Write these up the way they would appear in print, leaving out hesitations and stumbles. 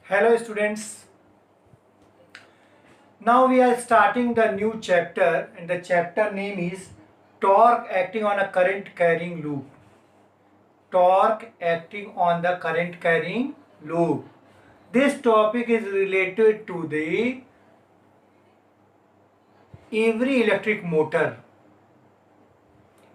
Hello students. Now we are starting the new chapter and the chapter name is torque acting on a current carrying loop. Torque acting on the current carrying loop. This topic is related to the every electric motor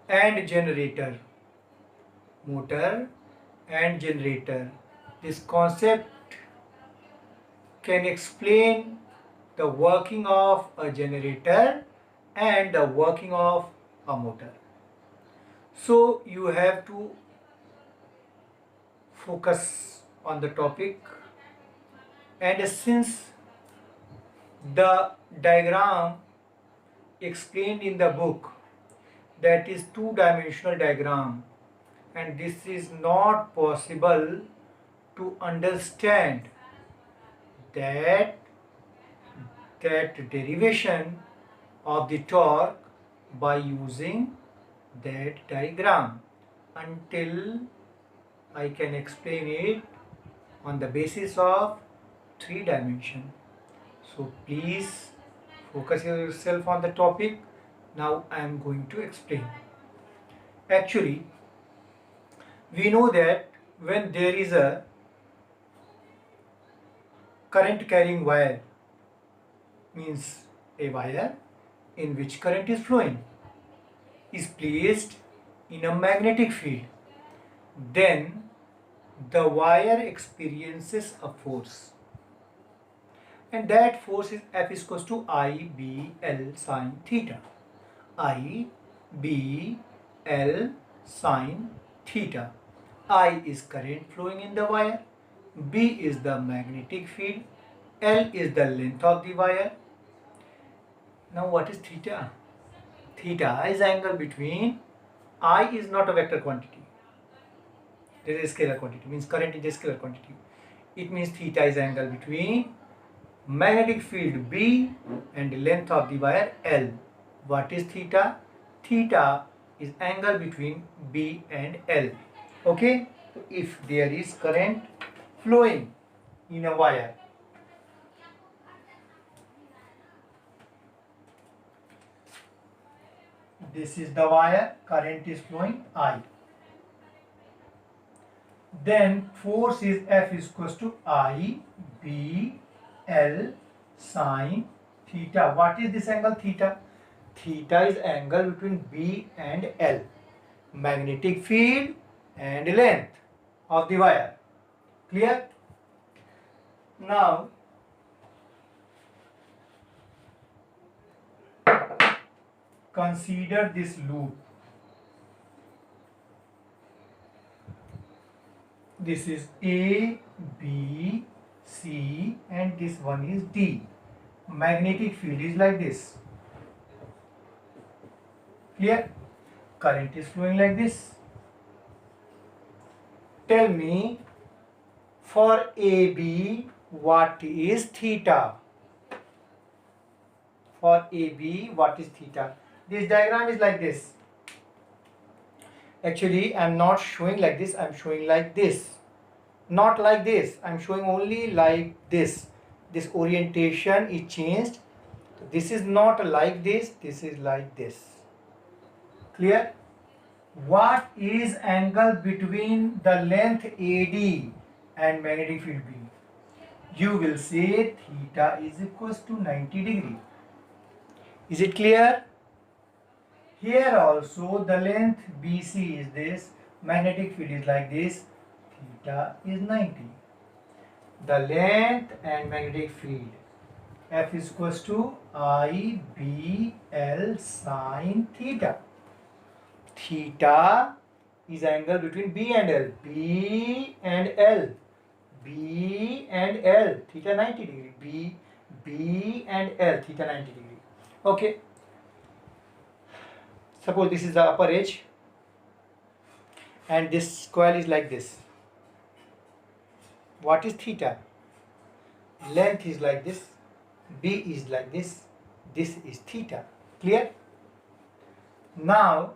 and generator. Motor and generator. This concept can explain the working of a generator and the working of a motor. So you have to focus on the topic, and since the diagram explained in the book that is two-dimensional diagram, and this is not possible to understand that derivation of the torque by using that diagram until I can explain it on the basis of three dimension. So please focus yourself on the topic. Now I am going to explain. Actually, we know that when there is a current carrying wire, means a wire in which current is flowing, is placed in a magnetic field, then the wire experiences a force, and that force is F is equals to I B L sine theta. I B L sine theta. I is current flowing in the wire, B is the magnetic field, L is the length of the wire. Now what is theta? Theta is angle between, I is not a vector quantity, it is a scalar quantity, means current is a scalar quantity. It means theta is angle between magnetic field B and length of the wire L. What is theta? Theta is angle between B and L. Okay? So if there is current flowing in a wire, this is the wire, current is flowing I. Then force is F is equals to I B L sine theta. What is this angle theta? Theta is angle between B and L, magnetic field and length of the wire. Clear? Now consider this loop. This is A, B, C, and this one is D. Magnetic field is like this. Clear? Current is flowing like this. Tell me, for AB, what is theta? For AB, what is theta? This diagram is like this. Actually, I am not showing like this, I am showing like this. Not like this, I am showing only like this. This orientation is changed. This is not like this is like this. Clear? What is angle between the length AD and magnetic field B? You will say theta is equals to 90 degree. Is it clear? Here also the length BC is this, magnetic field is like this, theta is 90. The length and magnetic field, F is equals to I B L sine theta. Theta is angle between B and L. B and L. B and L. Theta 90 degree. B and L. Theta 90 degree. Okay. Suppose this is the upper edge and this coil is like this. What is theta? Length is like this. B is like this. This is theta. Clear? Now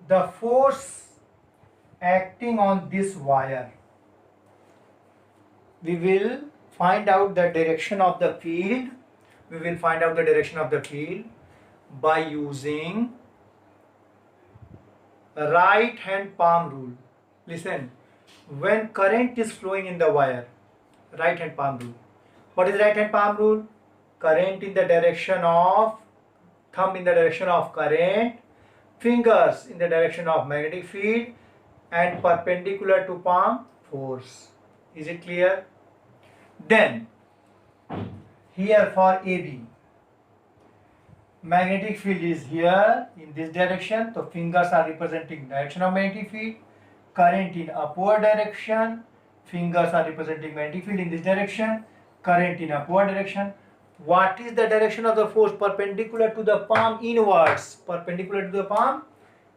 the force acting on this wire we will find out the direction of the field. We will find out the direction of the field by using right hand palm rule. Listen, when current is flowing in the wire, right hand palm rule. What is right hand palm rule? Current in the direction of, thumb in the direction of current, fingers in the direction of magnetic field, and perpendicular to palm, force. Is it clear? Then here for AB, magnetic field is here in this direction, so fingers are representing direction of magnetic field. Current in upward direction, fingers are representing magnetic field in this direction. Current in upward direction. What is the direction of the force? Perpendicular to the palm, inwards. Perpendicular to the palm,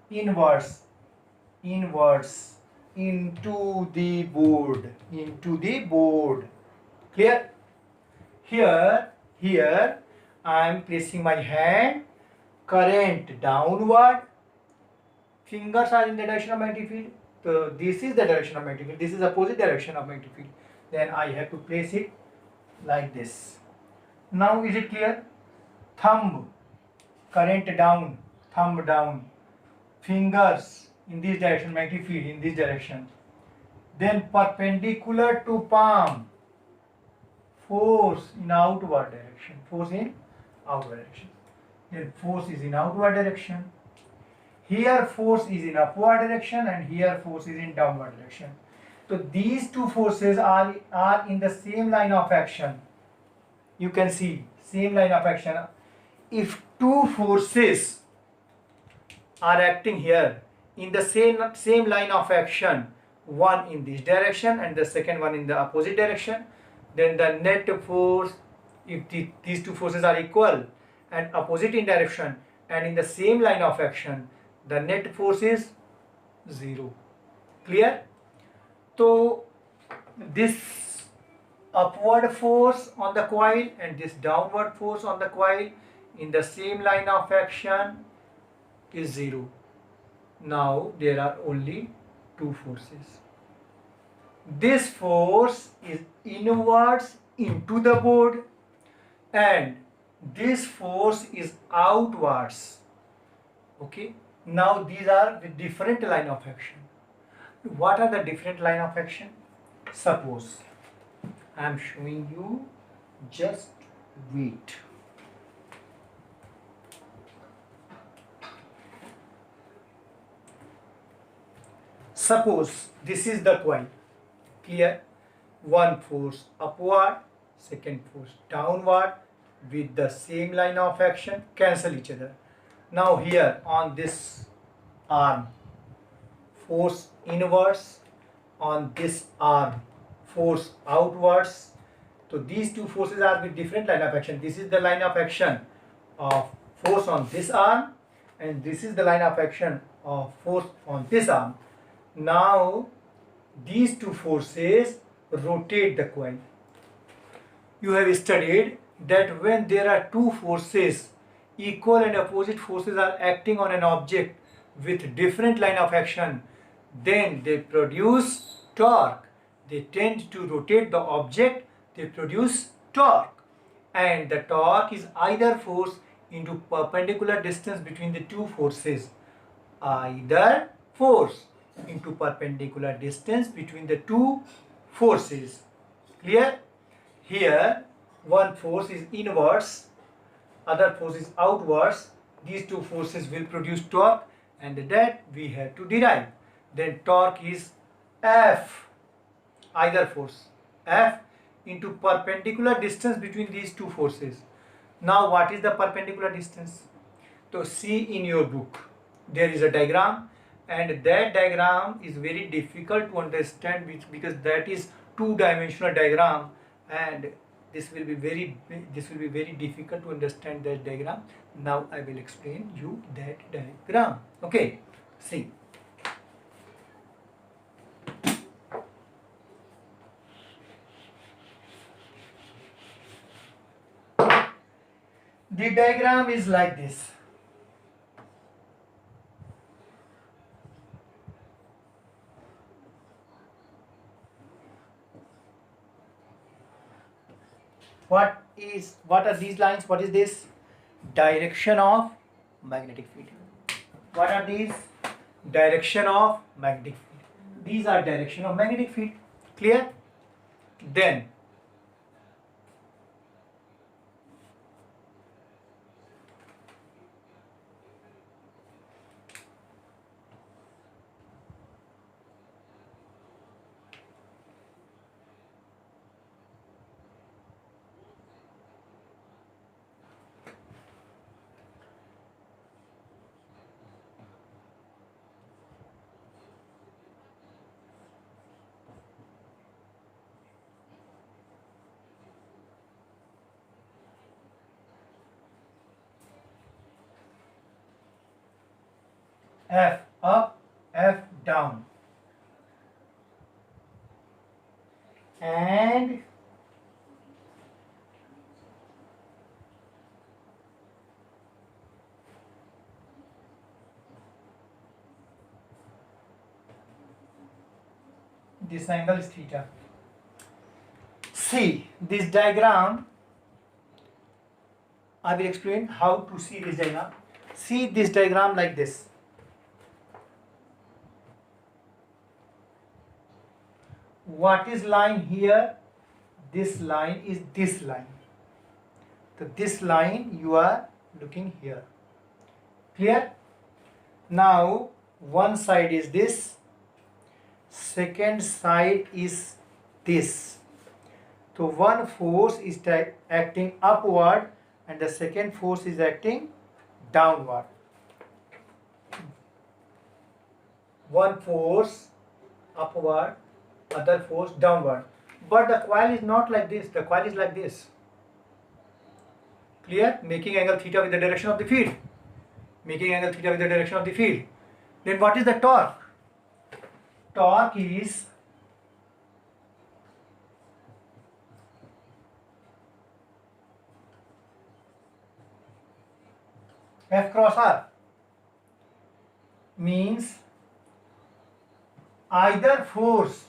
inwards. Inwards into the board. Into the board. Clear? Here I am placing my hand, current downward, fingers are in the direction of magnetic field. So this is the direction of magnetic field, this is opposite direction of magnetic field. Then I have to place it like this. Now is it clear? Thumb, current down, thumb down, fingers in this direction, magnetic field in this direction. Then perpendicular to palm, force in outward direction, force in outward direction. Then force is in outward direction. Here force is in upward direction and here force is in downward direction. So these two forces are in the same line of action. You can see same line of action. If two forces are acting here in the same line of action, one in this direction and the second one in the opposite direction, then the net force, if these two forces are equal and opposite in direction and in the same line of action, the net force is 0. Clear? So this upward force on the coil and this downward force on the coil in the same line of action is 0. Now there are only two forces. This force is inwards into the board and this force is outwards. Okay. Now these are the different line of action. What are the different line of action? Suppose I am showing you, just wait. Suppose this is the coil. Clear? One force upward, second force downward with the same line of action, cancel each other. Now here on this arm, force inwards, on this arm, force outwards. So these two forces are with different line of action. This is the line of action of force on this arm and this is the line of action of force on this arm. Now these two forces rotate the coil. You have studied that when there are two forces, equal and opposite forces are acting on an object with different line of action, then they produce torque. They tend to rotate the object, they produce torque. And the torque is either force into perpendicular distance between the two forces. Either force into perpendicular distance between the two forces. Clear? Here one force is inwards, other force is outwards. These two forces will produce torque and that we have to derive. Then torque is F, either force, F into perpendicular distance between these two forces. Now what is the perpendicular distance? So see in your book, there is a diagram and that diagram is very difficult to understand because that is two-dimensional diagram and this will be very difficult to understand that diagram. Now I will explain you that diagram. Okay, see. The diagram is like this. What are these lines? What is this? Direction of magnetic field. What are these? Direction of magnetic field. These are direction of magnetic field. Clear? Then F up, F down, and this angle is theta. See this diagram. I will explain how to see this diagram. See this diagram like this. What is line here? This line is this line. So this line you are looking here. Clear? Now one side is this, second side is this. So one force is acting upward and the second force is acting downward. One force upward, other force downward. But the coil is not like this, the coil is like this. Clear? Making angle theta with the direction of the field. Making angle theta with the direction of the field. Then what is the torque? Torque is F cross R. Means either force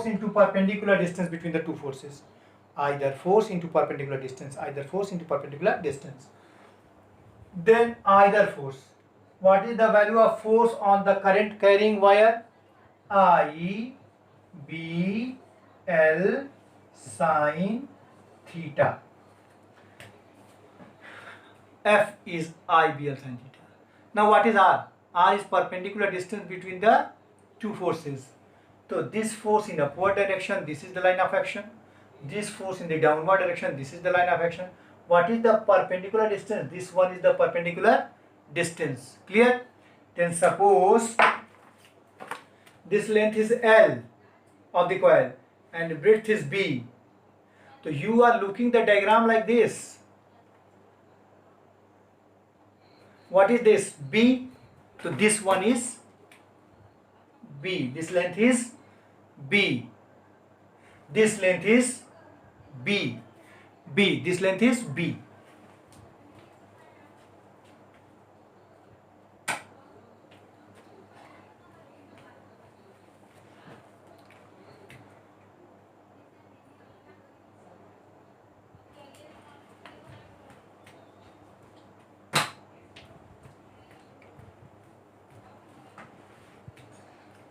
into perpendicular distance between the two forces. Either force into perpendicular distance. Either force into perpendicular distance. Then either force. What is the value of force on the current carrying wire? I B L sine theta. F is I B L sine theta. Now what is R? R is perpendicular distance between the two forces. So this force in upward direction, this is the line of action. This force in the downward direction, this is the line of action. What is the perpendicular distance? This one is the perpendicular distance. Clear? Then suppose this length is L of the coil and breadth is B. So you are looking the diagram like this. What is this? B. So this one is B. This length is B. This length is B. B. This length is B.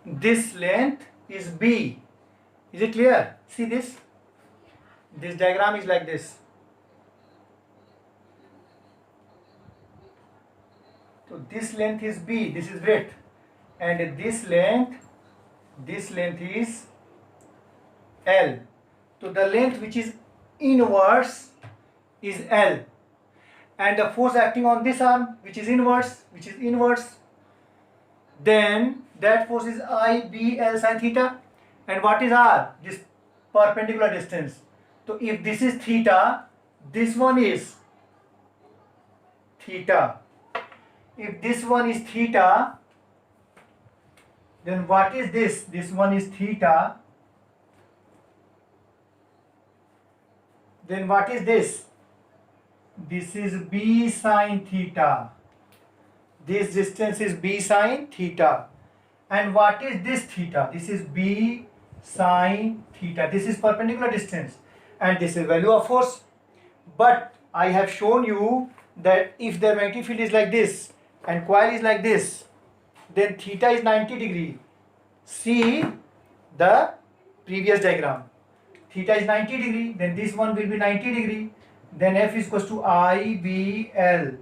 This length is B. Is it clear? See this? This diagram is like this. So this length is B, this is breadth. And this length is L. So the length which is inverse is L. And the force acting on this arm which is inverse, then that force is I B L sine theta. And what is R? This perpendicular distance. So if this is theta, this one is theta. If this one is theta, then what is this? This one is theta. Then what is this? This is B sine theta. This distance is B sine theta. And what is this theta? This is B sine theta. This is perpendicular distance and this is value of force. But I have shown you that if the magnetic field is like this and coil is like this, then theta is 90 degree. See the previous diagram. Theta is 90 degree, then this one will be 90 degree. Then F is equals to IBL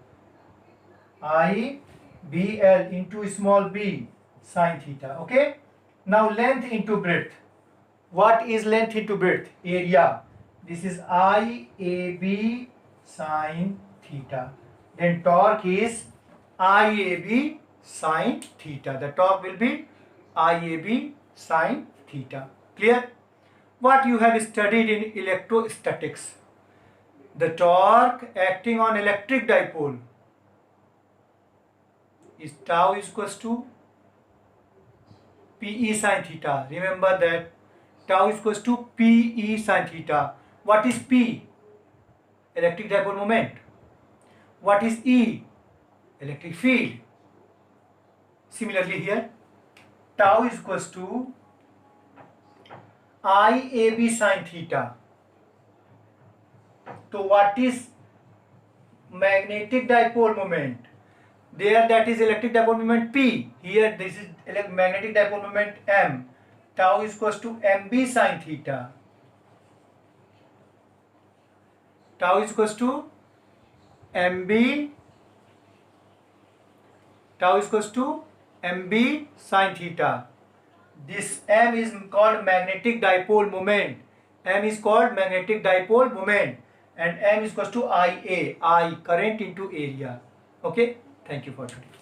into small b sine theta. Okay. Now length into breadth. What is length into breadth? Area. This is IAB sine theta. Then torque is IAB sine theta. The torque will be IAB sine theta. Clear? What you have studied in electrostatics. The torque acting on electric dipole is tau is equals to PE sine theta. Remember that tau is equals to PE sine theta. What is P? Electric dipole moment. What is E? Electric field. Similarly here, tau is equals to IAB sine theta. So what is magnetic dipole moment? There that is electric dipole moment P. Here this is magnetic dipole moment M. Tau is equals to MB sine theta. Tau is equals to MB. Tau is equals to MB sine theta. This M is called magnetic dipole moment. M is called magnetic dipole moment. And M is equals to IA. I, current into area. Okay. Thank you for today.